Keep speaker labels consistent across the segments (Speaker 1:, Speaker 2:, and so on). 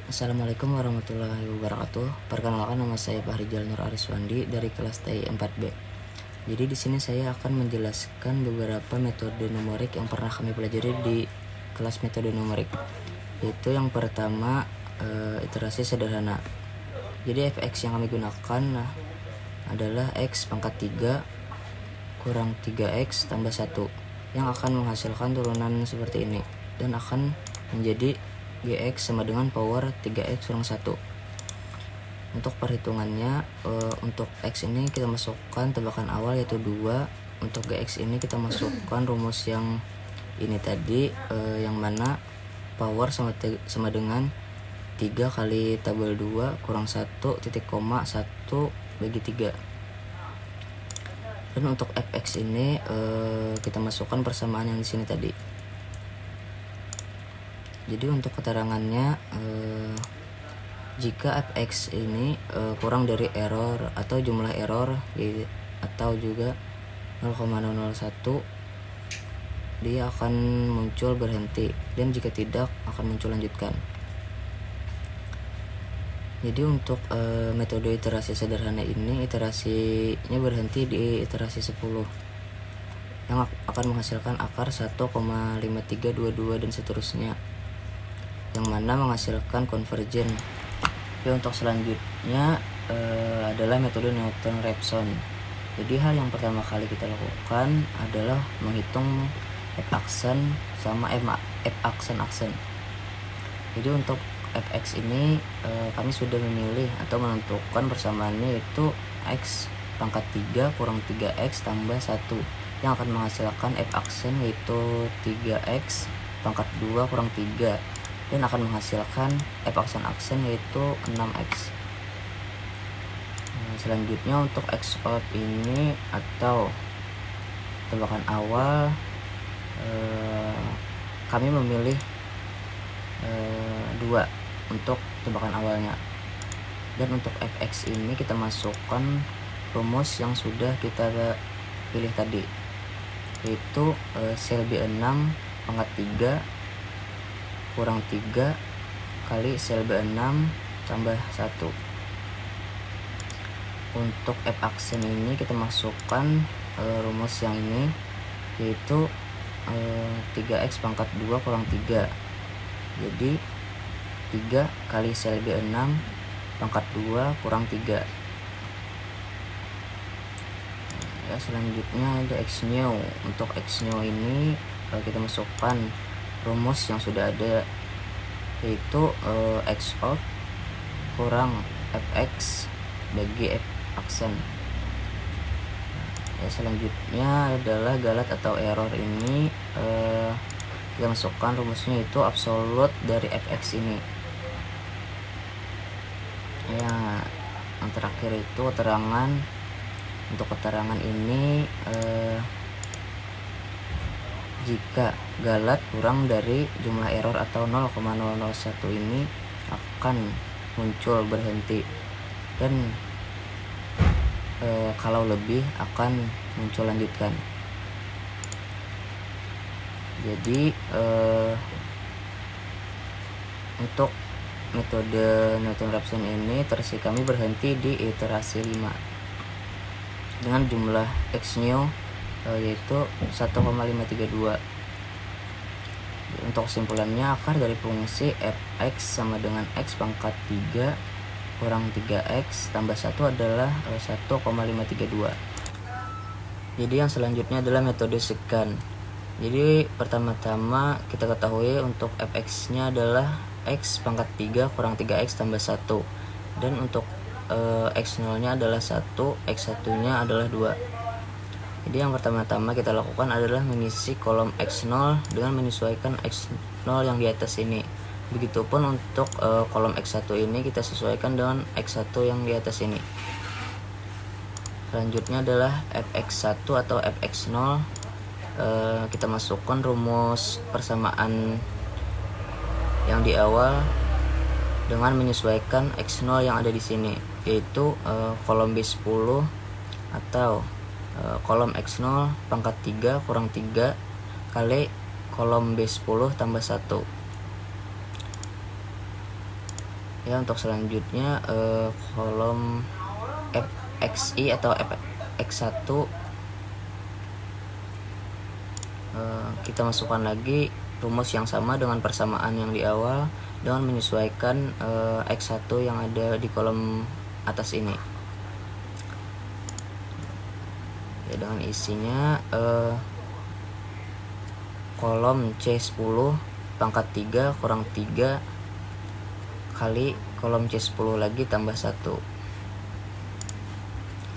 Speaker 1: Assalamualaikum warahmatullahi wabarakatuh. Perkenalkan, nama saya Fahrijal Nur Ariswandi dari kelas TI 4B. Jadi di sini saya akan menjelaskan beberapa metode numerik yang pernah kami pelajari di kelas metode numerik. Yaitu yang pertama, iterasi sederhana. Jadi fx yang kami gunakan adalah x pangkat 3 kurang 3x tambah 1 yang akan menghasilkan turunan seperti ini, dan akan menjadi gx sama dengan power 3x kurang 1. Untuk perhitungannya, untuk x ini kita masukkan tebakan awal yaitu 2. Untuk gx ini kita masukkan rumus yang ini tadi, yang mana power sama dengan 3 kali tabel 2 kurang 1 titik koma 1 bagi 3. Dan untuk fx ini kita masukkan persamaan yang di sini tadi. Jadi untuk keterangannya, jika fx ini kurang dari error atau jumlah error atau juga 0,001, dia akan muncul berhenti, dan jika tidak akan muncul lanjutkan. Jadi untuk metode iterasi sederhana ini, iterasinya berhenti di iterasi 10 yang akan menghasilkan akar 1,5322 dan seterusnya, yang mana menghasilkan konvergen. Oke, untuk selanjutnya adalah metode Newton-Raphson. Jadi hal yang pertama kali kita lakukan adalah menghitung f-aksen sama f-aksen. Jadi untuk fx ini kami sudah memilih atau menentukan persamaannya, yaitu x pangkat 3 kurang 3x tambah 1 yang akan menghasilkan f-aksen yaitu 3x pangkat 2 kurang 3, dan akan menghasilkan f-aksen yaitu 6x. Selanjutnya untuk x out ini atau tebakan awal, kami memilih 2 untuk tebakan awalnya. Dan untuk fx ini kita masukkan rumus yang sudah kita pilih tadi, yaitu sel B6 pangkat 3 kurang 3 kali sel B6 tambah 1. Untuk f-aksen ini kita masukkan rumus yang ini, yaitu 3x pangkat 2 kurang 3. Jadi 3 kali sel B6 pangkat 2 kurang 3. Ya, selanjutnya ada x new. Untuk x new ini kita masukkan rumus yang sudah ada, yaitu x out kurang fx bagi f-aksen. Ya, selanjutnya adalah galat atau error. Ini kita masukkan rumusnya, yaitu absolut dari fx ini. Ya, yang terakhir itu keterangan. Untuk keterangan ini, jika galat kurang dari jumlah error atau 0,001 ini akan muncul berhenti, dan kalau lebih akan muncul lanjutkan. Jadi untuk metode Newton-Raphson ini iterasi kami berhenti di iterasi 5 dengan jumlah x new yaitu 1,532. Untuk kesimpulannya, akar dari fungsi fx sama dengan x pangkat 3 kurang 3x tambah 1 adalah 1,532. Jadi yang selanjutnya adalah metode secant. Jadi pertama-tama kita ketahui untuk fx nya adalah x pangkat 3 kurang 3x tambah 1, dan untuk x0 nya adalah 1, x1 nya adalah 2. Jadi yang pertama-tama kita lakukan adalah mengisi kolom x0 dengan menyesuaikan x0 yang di atas ini. Begitupun untuk kolom x1 ini kita sesuaikan dengan x1 yang di atas ini. Selanjutnya adalah fx1 atau fx0. Kita masukkan rumus persamaan yang di awal dengan menyesuaikan x0 yang ada di sini, yaitu kolom B10 atau kolom x0 pangkat 3 kurang 3 kali kolom B10 tambah 1. Ya, untuk selanjutnya kolom fxi atau fx1 kita masukkan lagi rumus yang sama dengan persamaan yang di awal dengan menyesuaikan x1 yang ada di kolom atas ini. Ya, dengan isinya kolom C10 pangkat 3 kurang 3 kali kolom C10 lagi tambah 1.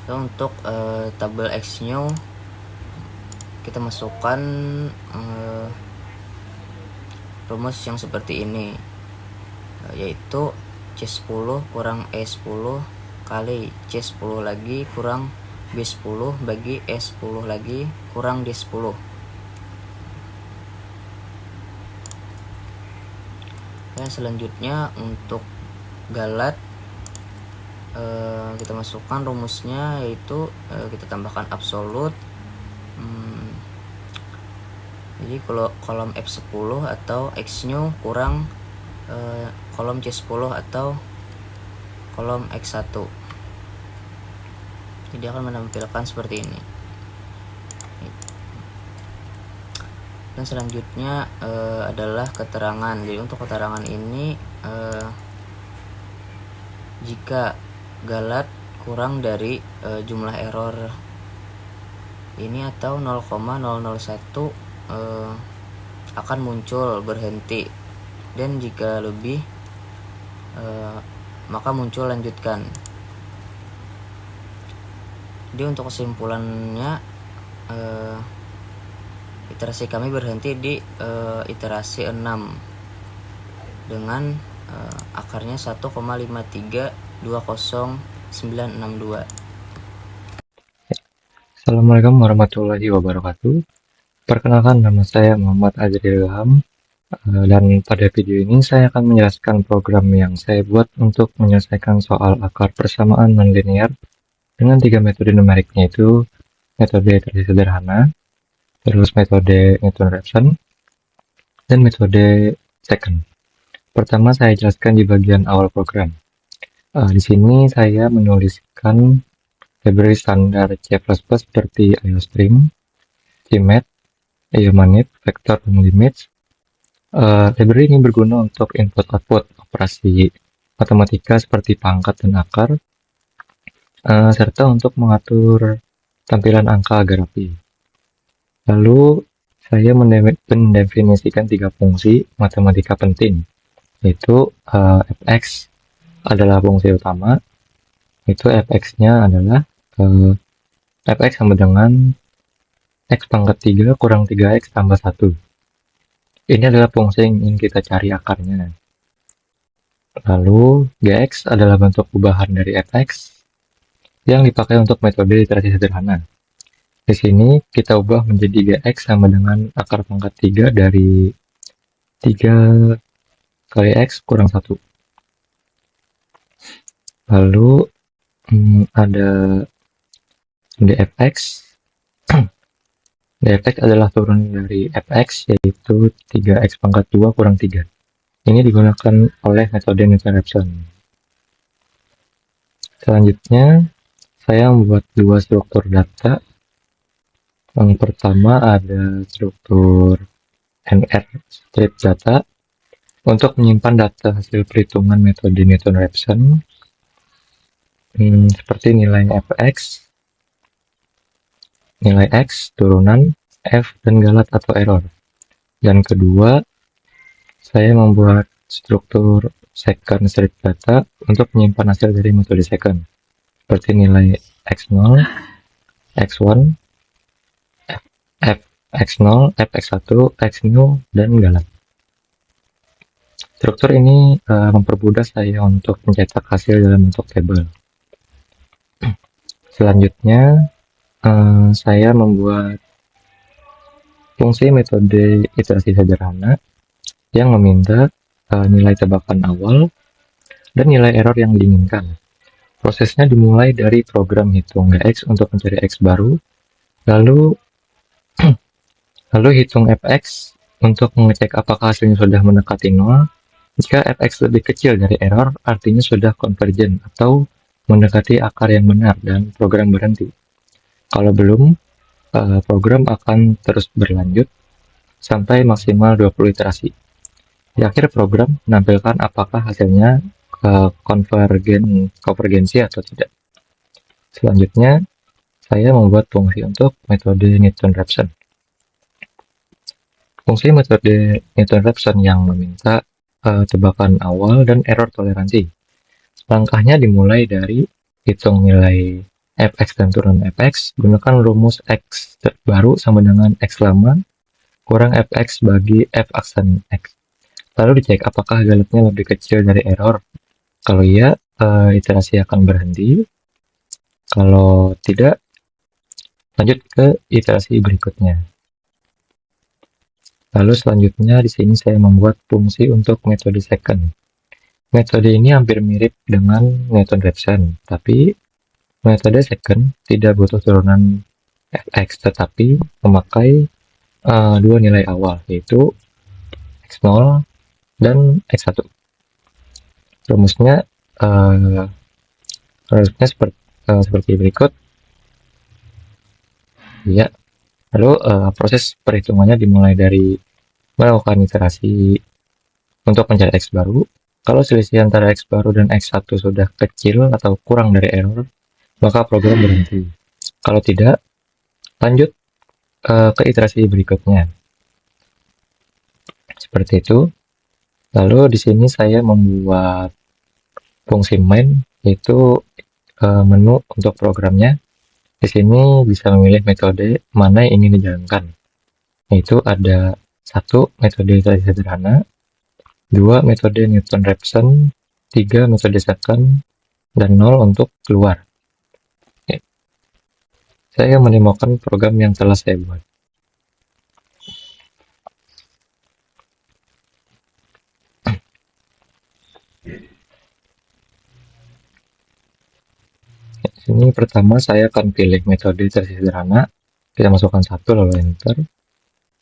Speaker 1: So, untuk tabel X-nya kita masukkan rumus yang seperti ini, yaitu C10 kurang E10 kali C10 lagi kurang B10 bagi E10 lagi kurang D10. Dan selanjutnya untuk galat kita masukkan rumusnya, yaitu kita tambahkan absolut. Jadi kalau kolom F10 atau X-nya kurang kolom C10 atau kolom X1. Jadi akan menampilkan seperti ini. Dan selanjutnya adalah keterangan. Jadi untuk keterangan ini jika galat kurang dari jumlah error ini atau 0,001 akan muncul berhenti, dan jika lebih maka muncul lanjutkan. Jadi untuk kesimpulannya iterasi kami berhenti di iterasi 6 dengan akarnya 1,5320962.
Speaker 2: Assalamualaikum warahmatullahi wabarakatuh. Perkenalkan, nama saya Muhammad Azril Ilham, dan pada video ini saya akan menjelaskan program yang saya buat untuk menyelesaikan soal akar persamaan nonlinear dengan 3 metode numeriknya, yaitu metode iterasi sederhana, terus metode Newton-Raphson, dan metode second. Pertama saya jelaskan di bagian awal program. Di sini saya menuliskan library standar C++ seperti IOStream, CMath, IOManip, vector, dan limits. Library ini berguna untuk input-output operasi matematika seperti pangkat dan akar, serta untuk mengatur tampilan angka agar rapi. Lalu saya mendefinisikan 3 fungsi matematika penting, yaitu fx adalah fungsi utama, itu fx-nya adalah fx sama dengan x pangkat 3 kurang 3x tambah 1. Ini adalah fungsi yang ingin kita cari akarnya. Lalu gx adalah bentuk ubahan dari fx yang dipakai untuk metode iterasi sederhana. Di sini kita ubah menjadi gx sama dengan akar pangkat 3 dari 3 kali x kurang 1. Lalu ada dfx. dfx adalah turunan dari fx, yaitu 3x pangkat 2 kurang 3. Ini digunakan oleh metode Newton-Raphson. Selanjutnya, saya membuat 2 struktur data. Yang pertama ada struktur NR strip data untuk menyimpan data hasil perhitungan metode Newton-Raphson, seperti nilai fx, nilai x, turunan, f, dan galat atau error. Dan kedua, saya membuat struktur second strip data untuk menyimpan hasil dari metode second, seperti nilai x0, x1, fx0, fx1, xnew, dan galat. Struktur ini mempermudah saya untuk mencetak hasil dalam bentuk tabel. Selanjutnya, saya membuat fungsi metode iterasi sederhana yang meminta nilai tebakan awal dan nilai error yang diinginkan. Prosesnya dimulai dari program hitung gx untuk mencari x baru, lalu hitung fx untuk mengecek apakah hasilnya sudah mendekati 0, Jika fx lebih kecil dari error, artinya sudah convergent atau mendekati akar yang benar dan program berhenti. Kalau belum, program akan terus berlanjut sampai maksimal 20 iterasi. Di akhir program menampilkan apakah hasilnya konvergensi atau tidak. Selanjutnya, saya membuat fungsi untuk metode Newton-Raphson. Fungsi metode Newton-Raphson yang meminta tebakan awal dan error toleransi. Langkahnya dimulai dari hitung nilai fx dan turunan fx, gunakan rumus x baru sama dengan x lama kurang fx bagi f aksen x. Lalu dicek apakah galetnya lebih kecil dari error. Kalau iya, iterasi akan berhenti. Kalau tidak, lanjut ke iterasi berikutnya. Lalu selanjutnya di sini saya membuat fungsi untuk metode second. Metode ini hampir mirip dengan Newton-Raphson, tapi metode second tidak butuh turunan fx, tetapi memakai dua nilai awal, yaitu x0 dan x1. Rumusnya seperti berikut. Ya, lalu proses perhitungannya dimulai dari melakukan iterasi untuk mencari x baru. Kalau selisih antara x baru dan x1 sudah kecil atau kurang dari error, maka program berhenti. Kalau tidak, lanjut ke iterasi berikutnya. Seperti itu. Lalu di sini saya membuat fungsi main, yaitu menu untuk programnya. Di sini bisa memilih metode mana yang ingin dijalankan. Yaitu ada 1 metode iterasi sederhana, 2 metode Newton-Raphson, 3 metode second, dan 0 untuk keluar. Oke. Saya menemukan program yang telah saya buat. Ini pertama saya akan pilih metode iterasi sederhana. Kita masukkan 1 lalu enter.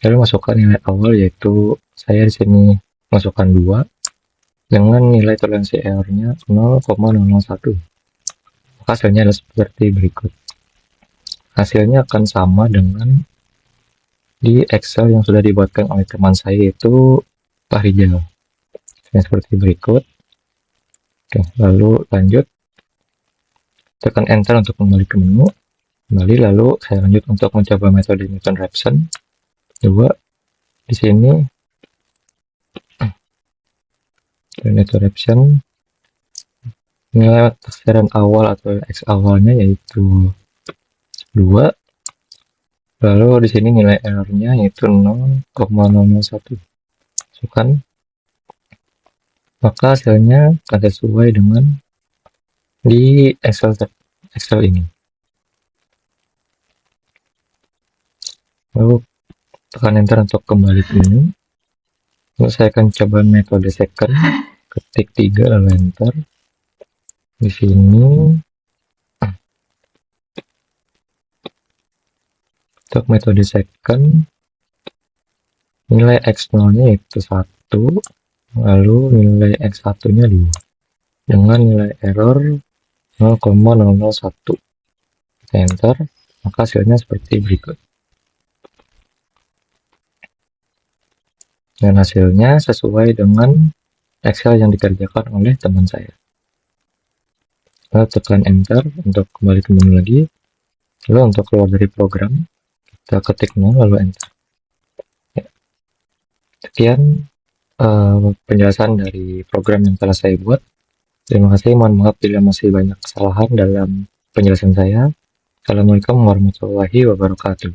Speaker 2: Lalu masukkan nilai awal, yaitu saya di sini masukkan 2 dengan nilai toleransi error-nya 0,001. Maka hasilnya adalah seperti berikut. Hasilnya akan sama dengan di Excel yang sudah dibuatkan oleh teman saya, yaitu Pak Rijal. Seperti berikut. Oke, lalu lanjut. Tekan enter untuk kembali ke menu. Kembali, lalu saya lanjut untuk mencoba metode Newton-Raphson. 2. Di sini Newton-Raphson, nilai takaran awal atau x awalnya yaitu 2. Lalu di sini nilai errornya yaitu 0,001. Masukkan. Maka hasilnya akan sesuai dengan di Excel ini. Lalu tekan enter untuk kembali ke menu. Lalu saya akan coba metode second, ketik 3 lalu enter. Di sini untuk metode second, nilai x0-nya yaitu 1, lalu nilai x1-nya 2 dengan nilai error 0,001. Kita enter, maka hasilnya seperti berikut. Dan hasilnya sesuai dengan Excel yang dikerjakan oleh teman saya. Lalu tekan enter untuk kembali ke menu lagi. Lalu untuk keluar dari program, kita ketik 0 lalu enter. Ya. Sekian penjelasan dari program yang telah saya buat. Terima kasih, mohon maaf bila masih banyak kesalahan dalam penjelasan saya. Assalamualaikum warahmatullahi wabarakatuh.